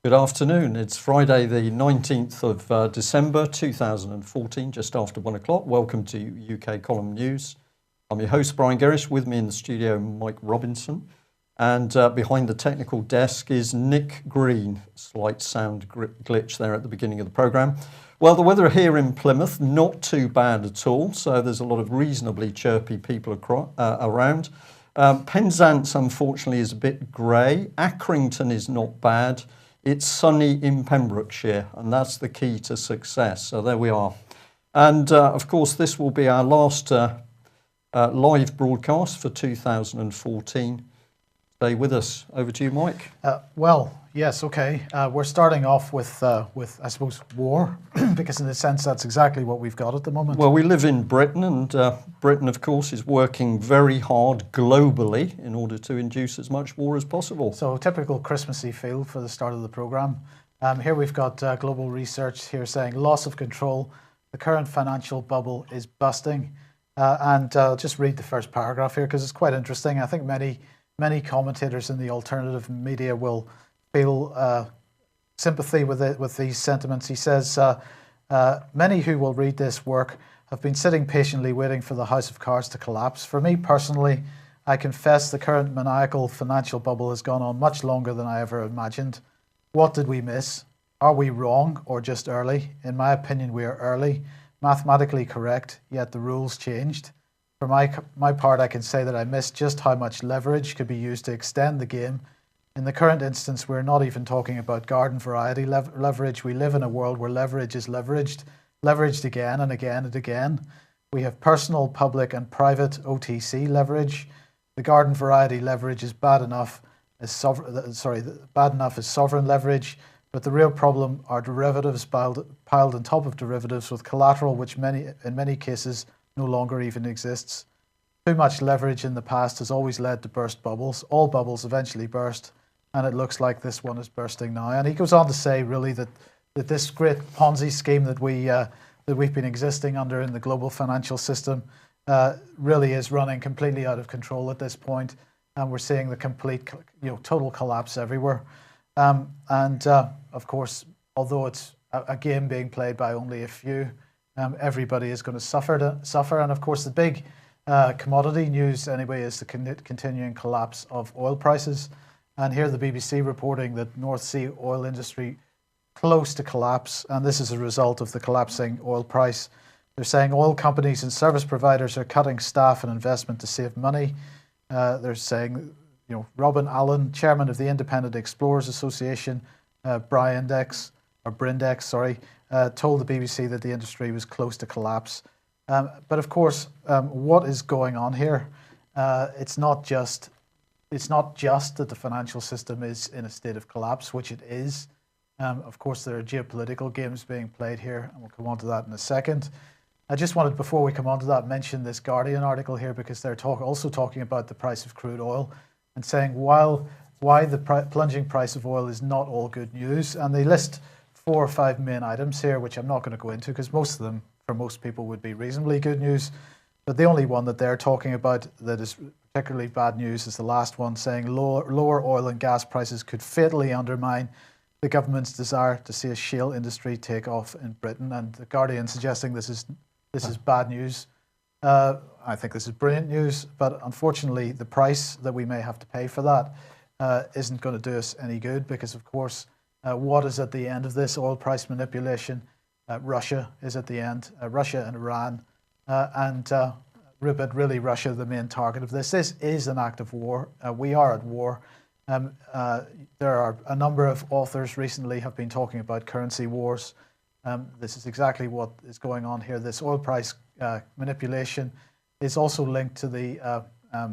Good afternoon. It's Friday, the 19th of December 2014, just after 1 o'clock. Welcome to UK Column News. I'm your host, Brian Gerrish. With me in the studio, Mike Robinson. And behind the technical desk is Nick Green. Slight sound glitch there at the beginning of the programme. Well, the weather here in Plymouth, not too bad at all. So there's a lot of reasonably chirpy people around. Penzance, unfortunately, is a bit grey. Accrington is not bad. It's sunny in Pembrokeshire, and that's the key to success. So there we are. And of course, this will be our last live broadcast for 2014. Stay with us. Over to you, Mike. Yes, okay. We're starting off with I suppose, war, because in a sense that's exactly what we've got at the moment. Well, we live in Britain, and Britain, of course, is working very hard globally in order to induce as much war as possible. So typical Christmassy feel for the start of the programme. Here we've got global research here saying loss of control, the current financial bubble is busting. And I'll just read the first paragraph here because it's quite interesting. I think many commentators in the alternative media will feel sympathy with these sentiments. He says, many who will read this work have been sitting patiently waiting for the house of cards to collapse. For me personally, I confess the current maniacal financial bubble has gone on much longer than I ever imagined. What did we miss? Are we wrong or just early? In my opinion, we are early, mathematically correct, yet the rules changed. For my part, I can say that I missed just how much leverage could be used to extend the game. In the current instance, we're not even talking about garden variety leverage. We live in a world where leverage is leveraged again and again and again. We have personal, public and private OTC leverage. The garden variety leverage is bad enough as sovereign leverage, but the real problem are derivatives piled on top of derivatives with collateral which in many cases no longer even exists. Too much leverage in the past has always led to burst bubbles. All bubbles eventually burst, and it looks like this one is bursting now. And he goes on to say, really, that this great Ponzi scheme that we've been existing under in the global financial system really is running completely out of control at this point, and we're seeing the complete, total collapse everywhere. Of course, although it's a game being played by only a few, everybody is going to suffer. And of course, the big commodity news anyway is the continuing collapse of oil prices. And here the BBC reporting that North Sea oil industry close to collapse, and this is a result of the collapsing oil price. They're saying oil companies and service providers are cutting staff and investment to save money. They're saying, Robin Allen, chairman of the Independent Explorers Association, Brindex, told the BBC that the industry was close to collapse. But of course, what is going on here? It's not just that the financial system is in a state of collapse, which it is. Of course, there are geopolitical games being played here, and we'll come on to that in a second. I just wanted, before we come on to that, mention this Guardian article here because they're also talking about the price of crude oil and saying why the plunging price of oil is not all good news. And they list 4 or 5 main items here, which I'm not going to go into because most of them, for most people, would be reasonably good news. But the only one that they're talking about that is particularly bad news is the last one, saying lower oil and gas prices could fatally undermine the government's desire to see a shale industry take off in Britain. And the Guardian suggesting this is bad news. I think this is brilliant news, but unfortunately the price that we may have to pay for that isn't going to do us any good because, of course, what is at the end of this oil price manipulation? Russia is at the end, Russia and Iran, and really Russia the main target of this. This is an act of war. We are at war. There are a number of authors recently have been talking about currency wars. This is exactly what is going on here. This oil price manipulation is also linked to the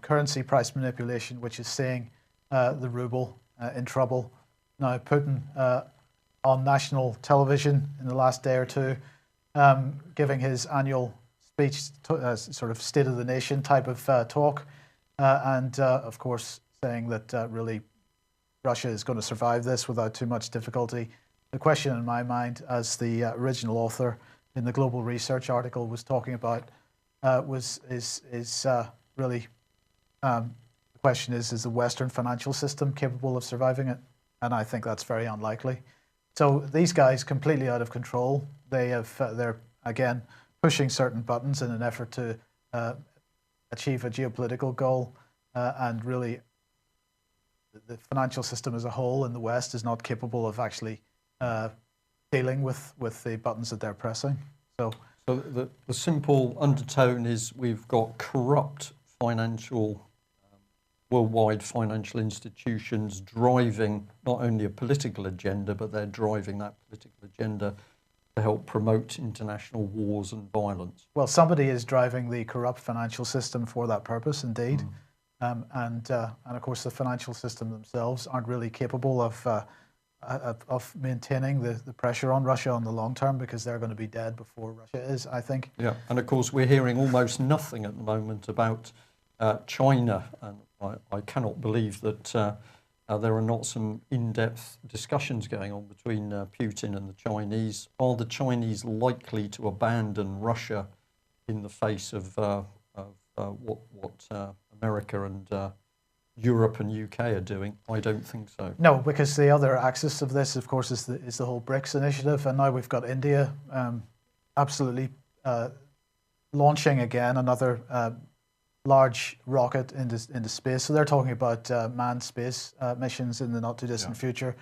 currency price manipulation, which is seeing the ruble in trouble. Now, Putin on national television in the last day or two, giving his annual speech, sort of State of the Nation type of talk, and of course saying that really Russia is going to survive this without too much difficulty. The question in my mind, as the original author in the Global Research article was talking about, is really the question is the Western financial system capable of surviving it? and I think that's very unlikely. So these guys completely out of control. They're again pushing certain buttons in an effort to achieve a geopolitical goal, and really the financial system as a whole in the West is not capable of actually dealing with the buttons that they're pressing. So the simple undertone is we've got corrupt financial, worldwide financial institutions driving not only a political agenda, but they're driving that political agenda to help promote international wars and violence. Well, somebody is driving the corrupt financial system for that purpose, indeed. And of course, the financial system themselves aren't really capable of maintaining the pressure on Russia on the long term, because they're going to be dead before Russia is, I think. Yeah, and of course, we're hearing almost nothing at the moment about China, and I cannot believe that there are not some in-depth discussions going on between Putin and the Chinese. Are the Chinese likely to abandon Russia in the face of what America and Europe and UK are doing? I don't think so. No, because the other axis of this, of course, is the whole BRICS initiative, and now we've got India absolutely launching again another large rocket into space. So they're talking about manned space missions in the not too distant future.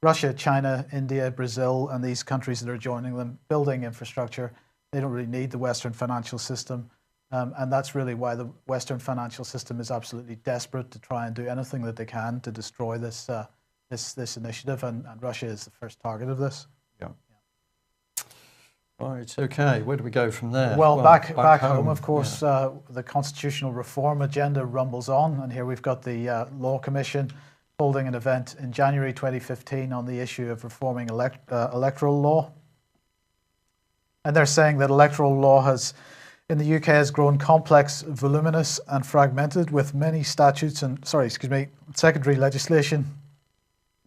Russia, China, India, Brazil, and these countries that are joining them, building infrastructure. They don't really need the Western financial system. And that's really why the Western financial system is absolutely desperate to try and do anything that they can to destroy this initiative. And Russia is the first target of this. Yeah. Right, okay. Where do we go from there? Well, back home, of course, the constitutional reform agenda rumbles on. And here we've got the Law Commission holding an event in January 2015 on the issue of reforming electoral law. And they're saying that electoral law in the UK has grown complex, voluminous and fragmented, with many statutes and, secondary legislation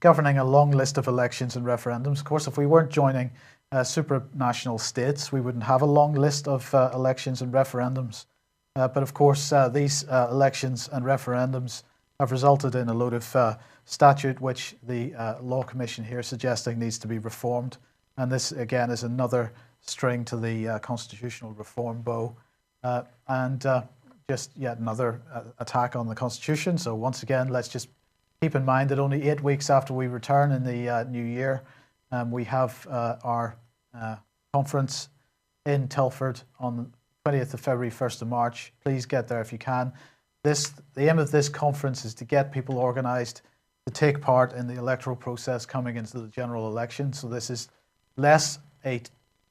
governing a long list of elections and referendums. Of course, if we weren't joining supranational states, we wouldn't have a long list of elections and referendums. But of course, these elections and referendums have resulted in a load of statute which the Law Commission here is suggesting needs to be reformed. And this, again, is another string to the constitutional reform bow, and just yet another attack on the Constitution. So once again, let's just keep in mind that only 8 weeks after we return in the new year, we have our conference in Telford on 20th of February, 1st of March. Please get there if you can. The aim of this conference is to get people organised to take part in the electoral process coming into the general election. So this is less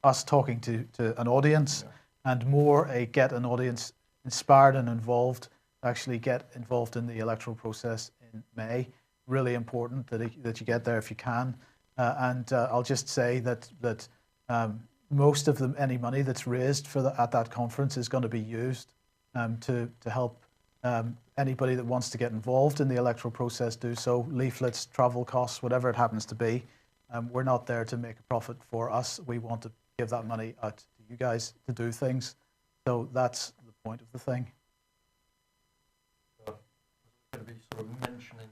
us talking to an audience, and more get an audience inspired and involved, actually get involved in the electoral process in May. Really important that you get there if you can. And I'll just say that most of any money that's raised at that conference is going to be used to help anybody that wants to get involved in the electoral process do so. Leaflets, travel costs, whatever it happens to be. We're not there to make a profit for us. We want to give that money out to you guys to do things. So that's the point of the thing. Going to be sort of mentioning.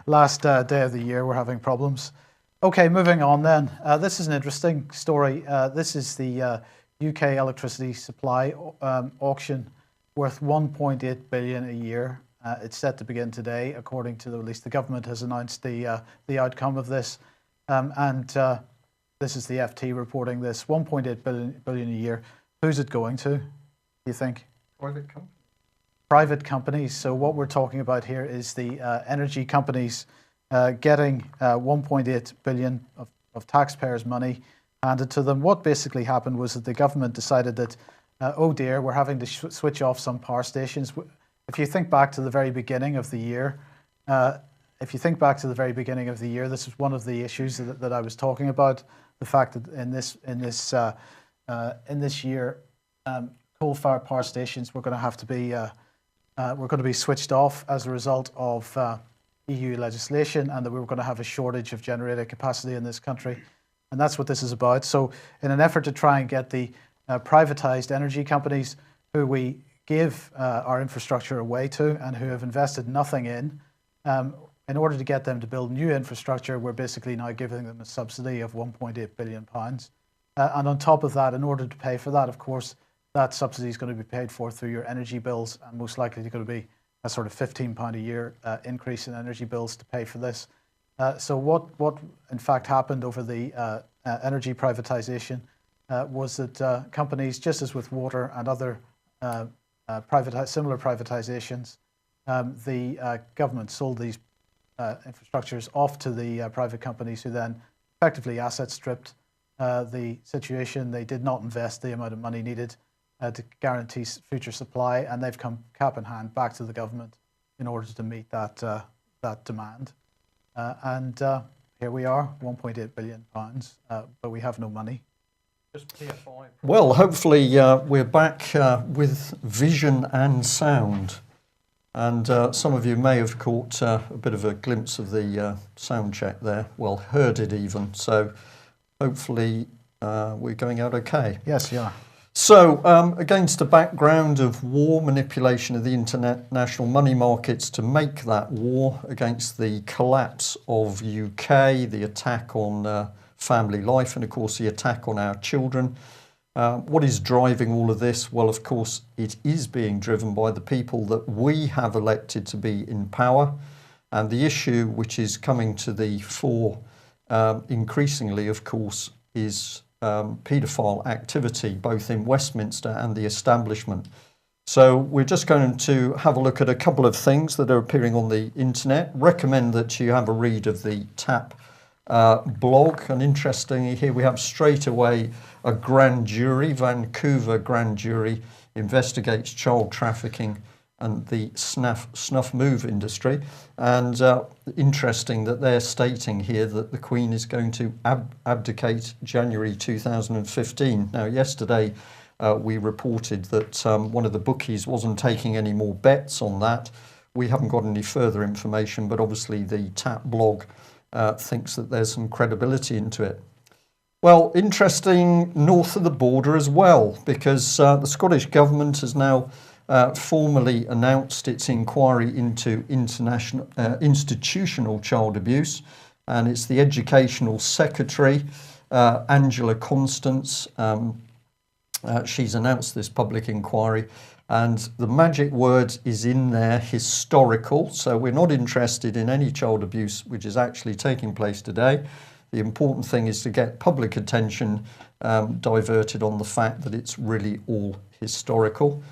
Last day of the year, we're having problems. Okay, moving on then. This is an interesting story. This is the UK electricity supply auction worth 1.8 billion a year. It's set to begin today, according to at least the government has announced the outcome of this. This is the FT reporting this. 1.8 billion a year. Who's it going to, do you think? Private companies. Private companies. So what we're talking about here is the energy companies getting 1.8 billion of taxpayers' money handed to them. What basically happened was that the government decided that, oh dear, we're having to switch off some power stations. If you think back to the very beginning of the year, this is one of the issues that I was talking about. The fact that in this year, coal-fired power stations were going to have to be switched off as a result of EU legislation, and that we were going to have a shortage of generator capacity in this country, and that's what this is about. So, in an effort to try and get the privatized energy companies who we give our infrastructure away to and who have invested nothing in, in order to get them to build new infrastructure, we're basically now giving them a subsidy of £1.8 billion. And on top of that, in order to pay for that, of course, that subsidy is going to be paid for through your energy bills, and most likely going to be a sort of £15 a year increase in energy bills to pay for this. So what in fact happened over the energy privatisation was that companies, just as with water and other similar privatisations, the government sold these infrastructures off to the private companies, who then effectively asset stripped the situation. They did not invest the amount of money needed to guarantee future supply, and they've come cap in hand back to the government in order to meet that demand. And here we are, £1.8 billion, but we have no money. Well, hopefully we're back with vision and sound. And some of you may have caught a bit of a glimpse of the sound check there. Well, heard it even. So hopefully we're going out okay. Yes, you are. So against a background of war, manipulation of the international money markets to make that war, against the collapse of UK, the attack on family life, and of course the attack on our children, what is driving all of this? Well, of course, it is being driven by the people that we have elected to be in power. And the issue which is coming to the fore increasingly, of course, is paedophile activity, both in Westminster and the establishment. So we're just going to have a look at a couple of things that are appearing on the internet. Recommend that you have a read of the TAP blog. And interestingly, here we have straight away a grand jury, Vancouver grand jury, investigates child trafficking and the snuff move industry. And interesting that they're stating here that the Queen is going to abdicate January 2015. Now, yesterday we reported that one of the bookies wasn't taking any more bets on that. We haven't got any further information, but obviously the TAP blog thinks that there's some credibility into it. Well, interesting north of the border as well, because the Scottish Government has now formally announced its inquiry into institutional child abuse, and it's the Educational Secretary, Angela Constance. She's announced this public inquiry, and the magic word is in there, historical. So we're not interested in any child abuse which is actually taking place today. The important thing is to get public attention diverted on the fact that it's really all historical.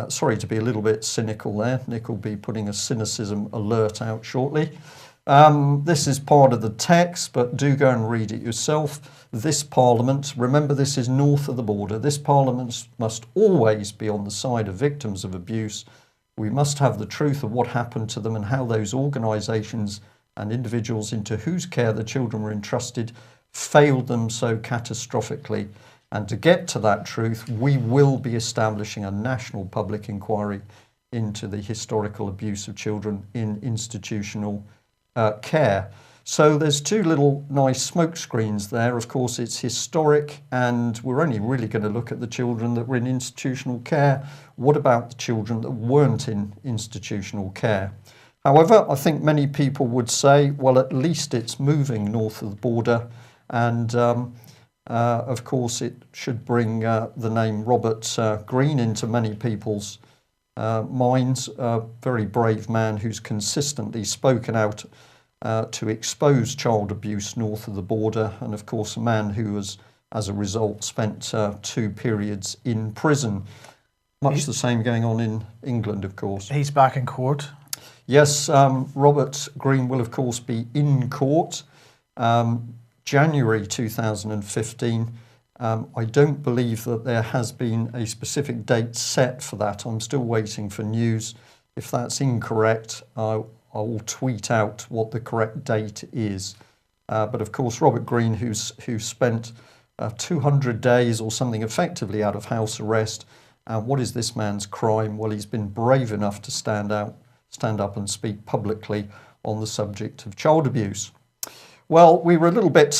Sorry to be a little bit cynical there. Nick will be putting a cynicism alert out shortly. This is part of the text, but do go and read it yourself. This Parliament, remember this is north of the border, this Parliament must always be on the side of victims of abuse. We must have the truth of what happened to them and how those organisations and individuals into whose care the children were entrusted failed them so catastrophically. And to get to that truth, we will be establishing a national public inquiry into the historical abuse of children in institutional care. So there's two little nice smoke screens there. Of course, it's historic, and we're only really going to look at the children that were in institutional care. What about the children that weren't in institutional care? However, I think many people would say, well, at least it's moving north of the border, and of course it should bring the name Robert Green into many people's minds, a very brave man who's consistently spoken out to expose child abuse north of the border, and of course a man who has, as a result, spent 2 periods in prison. Much the same going on in England, of course. He's back in court. Yes, Robert Green will, of course, be in court January 2015. I don't believe that there has been a specific date set for that. I'm still waiting for news. If that's incorrect, I will tweet out what the correct date is. But of course, Robert Green, who's spent 200 days or something effectively out of house arrest. What is this man's crime? Well, he's been brave enough to stand up and speak publicly on the subject of child abuse. Well, we were a little bit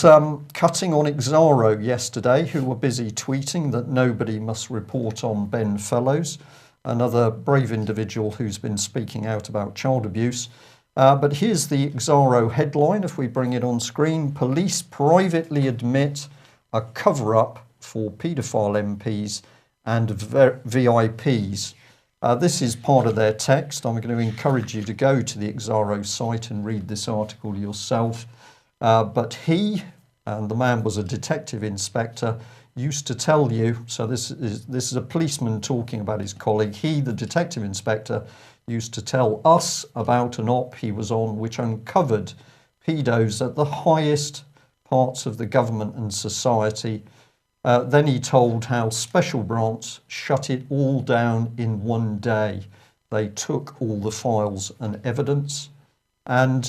cutting on Exaro yesterday, who were busy tweeting that nobody must report on Ben Fellows, another brave individual who's been speaking out about child abuse. But here's the Exaro headline, if we bring it on screen. Police privately admit a cover-up for paedophile MPs and VIPs. This is part of their text. I'm going to encourage you to go to the Exaro site and read this article yourself. But he, and the man was a detective inspector, used to tell you, so this is a policeman talking about his colleague. He, the detective inspector, used to tell us about an op he was on which uncovered pedos at the highest parts of the government and society. Then he told how Special Branch shut it all down in one day. They took all the files and evidence. And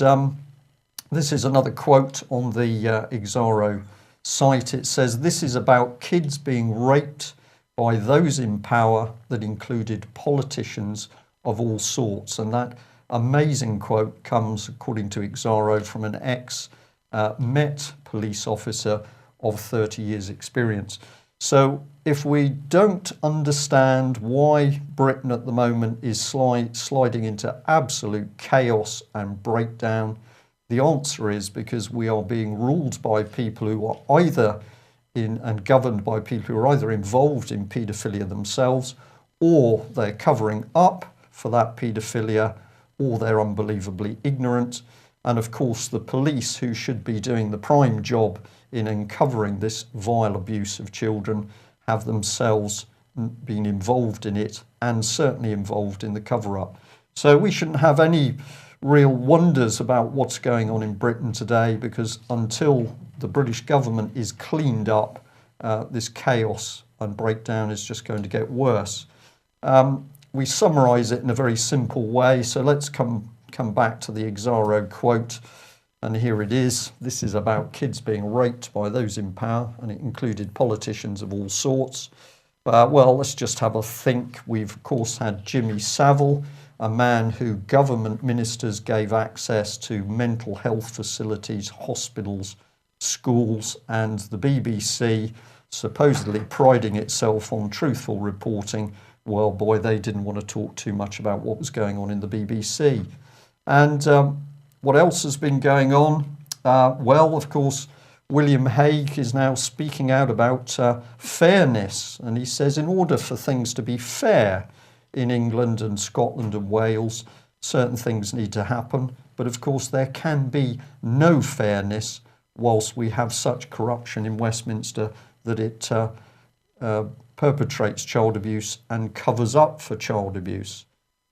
this is another quote on the Exaro site. It says, "This is about kids being raped by those in power that included politicians of all sorts." And that amazing quote comes, according to Exaro, from an ex-Met police officer of 30 years experience. So if we don't understand why Britain at the moment is sliding into absolute chaos and breakdown, the answer is because we are being ruled by people who are either in and governed by people who are either involved in paedophilia themselves, or they're covering up for that paedophilia, or they're unbelievably ignorant. And of course, the police, who should be doing the prime job in uncovering this vile abuse of children, have themselves been involved in it and certainly involved in the cover-up. So we shouldn't have any real wonders about what's going on in Britain today, because until the British government is cleaned up, this chaos and breakdown is just going to get worse. We summarise it in a very simple way, so let's come back to the Exaro quote, and here it is. This is about kids being raped by those in power, and it included politicians of all sorts. Well, let's just have a think. We've of course had Jimmy Savile, a man who government ministers gave access to mental health facilities, hospitals, schools, and the BBC, supposedly priding itself on truthful reporting. Well, boy, they didn't want to talk too much about what was going on in the BBC. And what else has been going on? Well, of course, William Hague is now speaking out about fairness. And he says, in order for things to be fair in England and Scotland and Wales, certain things need to happen. But of course, there can be no fairness whilst we have such corruption in Westminster that it perpetrates child abuse and covers up for child abuse.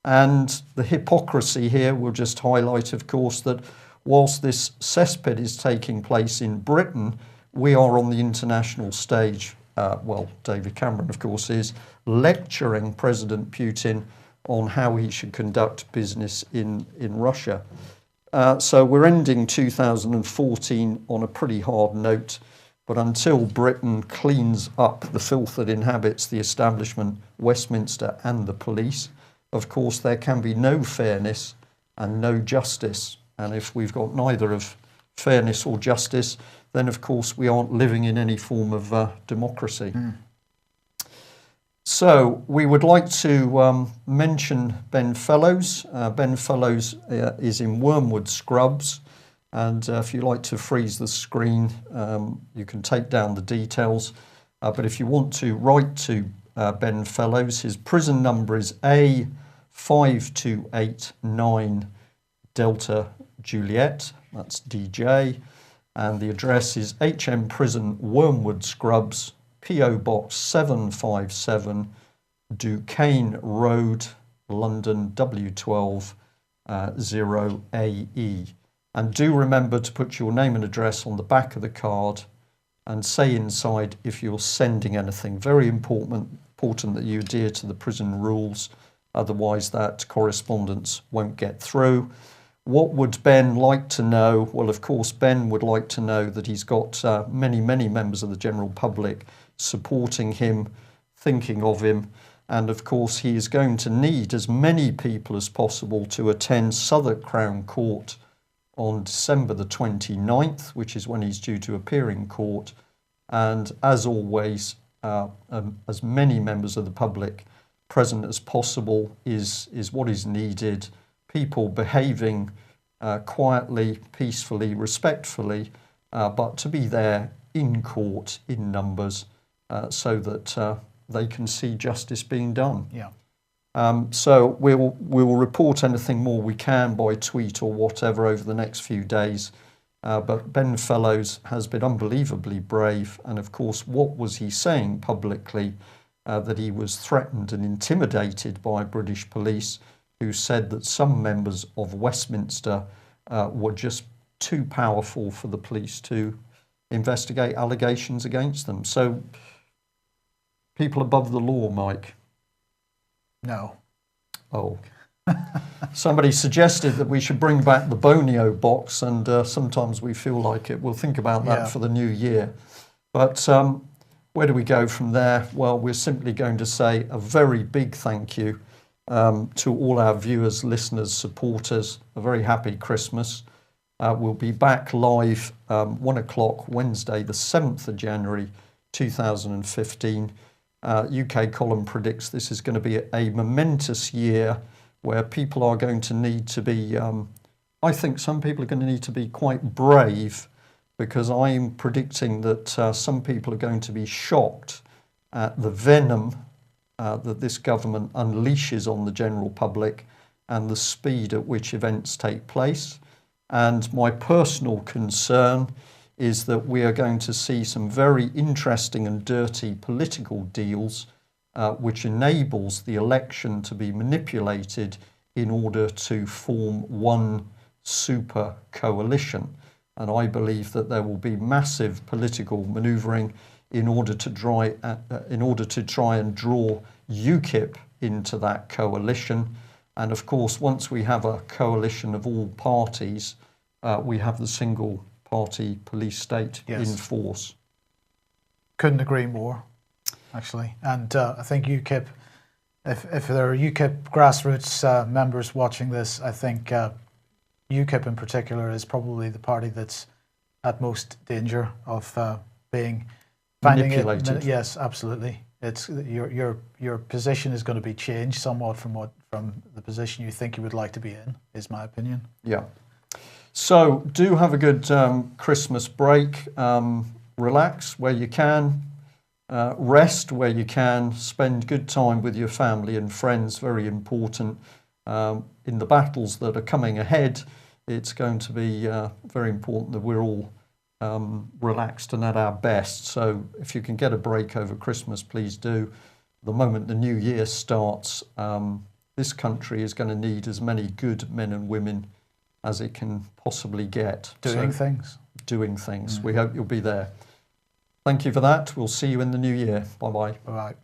And the hypocrisy here will just highlight, of course, that whilst this cesspit is taking place in Britain, we are on the international stage. Well, David Cameron, of course, is lecturing President Putin on how he should conduct business in Russia. So we're ending 2014 on a pretty hard note. But until Britain cleans up the filth that inhabits the establishment, Westminster and the police, of course, there can be no fairness and no justice. And if we've got neither of fairness or justice, then of course we aren't living in any form of democracy. So we would like to mention Ben Fellows. Ben Fellows is in Wormwood Scrubs. And if you like to freeze the screen, you can take down the details. But if you want to write to Ben Fellows, his prison number is A5289 Delta Juliet, that's DJ. And the address is HM Prison, Wormwood Scrubs, PO Box 757, Duquesne Road, London, W12 0AE. And do remember to put your name and address on the back of the card and say inside if you're sending anything. Very important that you adhere to the prison rules, otherwise that correspondence won't get through. What would Ben like to know? Well, of course, Ben would like to know that he's got many members of the general public supporting him, thinking of him, and of course he is going to need as many people as possible to attend Southwark Crown Court on December the 29th, which is when he's due to appear in court. And as always, as many members of the public present as possible is what is needed. People behaving quietly, peacefully, respectfully, but to be there in court in numbers so that they can see justice being done. Yeah. So we will report anything more we can by tweet or whatever over the next few days. But Ben Fellows has been unbelievably brave. And of course, what was he saying publicly? That he was threatened and intimidated by British police, who said that some members of Westminster were just too powerful for the police to investigate allegations against them. So people above the law, Mike. No. Oh. Somebody suggested that we should bring back the Bonio box, and sometimes we feel like it. We'll think about that for the new year. But where do we go from there? Well, we're simply going to say a very big thank you to all our viewers, listeners, supporters. A very happy Christmas. We'll be back live 1 o'clock Wednesday, the 7th of January 2015. UK Column predicts this is going to be a momentous year where people are going to need to be, I think some people are going to need to be quite brave, because I'm predicting that some people are going to be shocked at the venom that this government unleashes on the general public and the speed at which events take place. And my personal concern is that we are going to see some very interesting and dirty political deals which enables the election to be manipulated in order to form one super coalition. And I believe that there will be massive political manoeuvring in order to try and draw UKIP into that coalition. And of course, once we have a coalition of all parties, we have the single party police state in force. Couldn't agree more, actually. And I think UKIP, if there are UKIP grassroots members watching this, I think UKIP in particular is probably the party that's at most danger of being manipulated. Yes, absolutely. It's your position is going to be changed somewhat from the position you think you would like to be in, is my opinion. Yeah. So do have a good Christmas break. Relax where you can. Rest where you can. Spend good time with your family and friends. Very important. In the battles that are coming ahead, it's going to be very important that we're all relaxed and at our best. So if you can get a break over Christmas, please do. The moment the new year starts, this country is going to need as many good men and women as it can possibly get. Doing things. We hope you'll be there. Thank you for that. We'll see you in the new year. Bye-bye. Bye-bye.